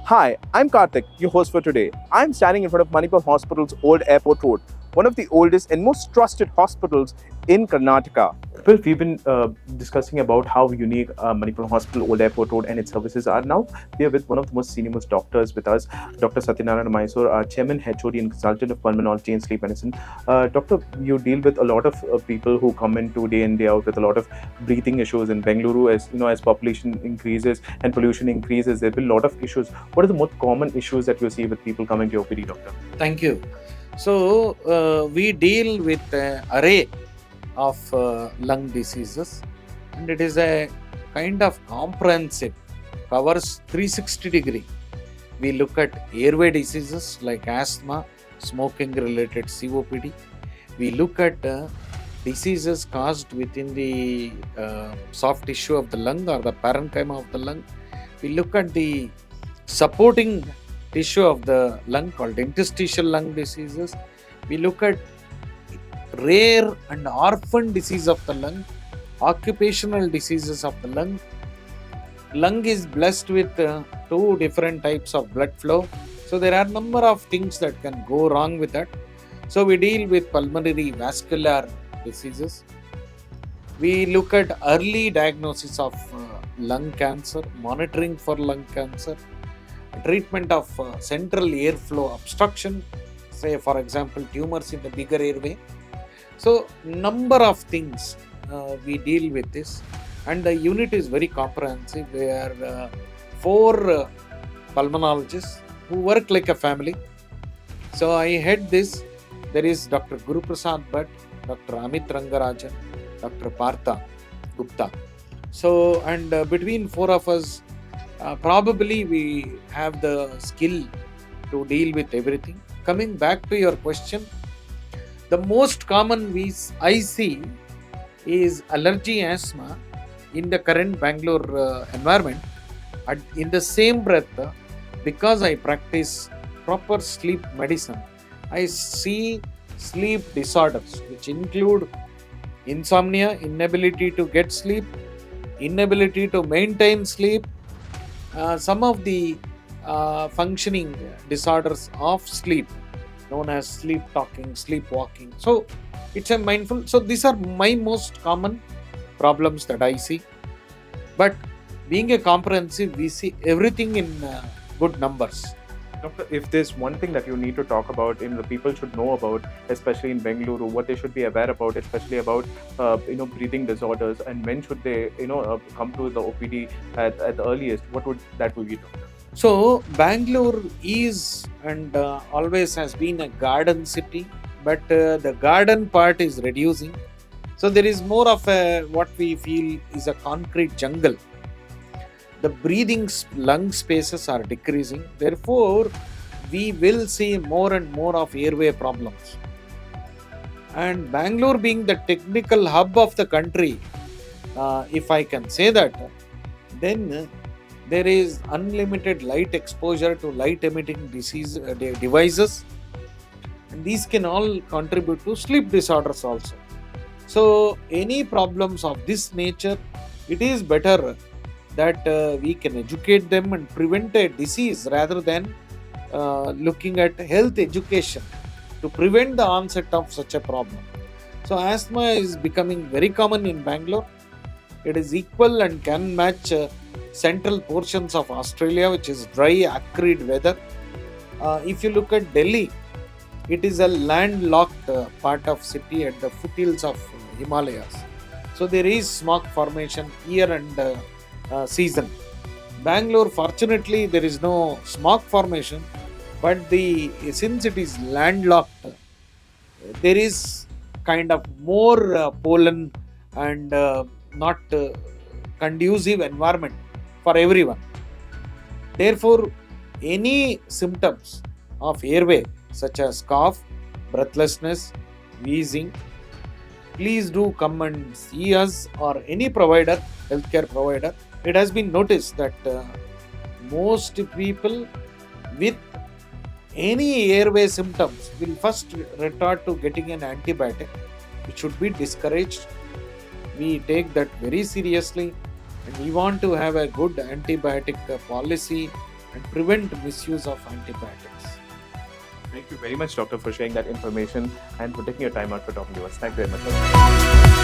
Hi, I'm Karthik, your host for today. I'm standing in front of Manipal Hospital's old airport road, one of the oldest and most trusted hospitals in Karnataka. Well, we've been discussing about how unique Manipal Hospital Old Airport Road and its services are. Now we are with one of the most senior most doctors with us, Dr. Satyanarayana Mysore, Chairman, HOD and Consultant of Pulmonology and Sleep Medicine. Doctor, you deal with a lot of people who come into day in day out with a lot of breathing issues in Bengaluru. As you know, as population increases and pollution increases, there will be a lot of issues. What are the most common issues that you see with people coming to OPD, doctor? Thank you. So we deal with an array of lung diseases, and it is a kind of comprehensive, covers 360 degree. We look at airway diseases like asthma, smoking related COPD. We look at diseases caused within the soft tissue of the lung or the parenchyma of the lung. We look at the supporting tissue of the lung called interstitial lung diseases. We look at rare and orphan disease of the lung, occupational diseases of the lung. Lung is blessed with two different types of blood flow. So there are a number of things that can go wrong with that. So we deal with pulmonary vascular diseases. We look at early diagnosis of lung cancer, monitoring for lung cancer, treatment of central airflow obstruction, say for example tumors in the bigger airway. So number of things we deal with this, and the unit is very comprehensive. There are four pulmonologists who work like a family. So I head this. There is Dr. Guru Prasad Bhatt, Dr. Amit Rangarajan, Dr. Partha Gupta. So and between four of us, probably we have the skill to deal with everything. Coming back to your question, the most common I see is allergy asthma in the current Bangalore environment. In the same breath, because I practice proper sleep medicine, I see sleep disorders which include insomnia, inability to get sleep, inability to maintain sleep, some of the functioning disorders of sleep known as sleep talking, sleepwalking. So it's a mindful. So these are my most common problems that I see. But being a comprehensive, we see everything in good numbers. Doctor, if there's one thing that you need to talk about, the people should know about, especially in Bengaluru, what they should be aware about, especially about breathing disorders, and when should they come to the OPD at the earliest, what would that be, doctor? So Bangalore is and always has been a garden city, but the garden part is reducing. So there is more of a what we feel is a concrete jungle. The breathing lung spaces are decreasing. Therefore, we will see more and more of airway problems. And Bangalore being the technical hub of the country, if I can say that, then there is unlimited light exposure to light emitting devices, and these can all contribute to sleep disorders also. So any problems of this nature, it is better that we can educate them and prevent a disease rather than looking at health education to prevent the onset of such a problem. So asthma is becoming very common in Bangalore. It is equal and can match central portions of Australia, which is dry, acrid weather. If you look at Delhi, it is a landlocked part of city at the foothills of Himalayas. So there is smog formation year and season. Bangalore, fortunately, there is no smog formation, but since it is landlocked, there is kind of more pollen and not conducive environment for everyone. Therefore, any symptoms of airway such as cough, breathlessness, wheezing, please do come and see us or any provider, healthcare provider. It has been noticed that most people with any airway symptoms will first resort to getting an antibiotic. It should be discouraged. We take that very seriously, and we want to have a good antibiotic policy and prevent misuse of antibiotics. Thank you very much, doctor, for sharing that information and for taking your time out for talking to us. Thank you very much.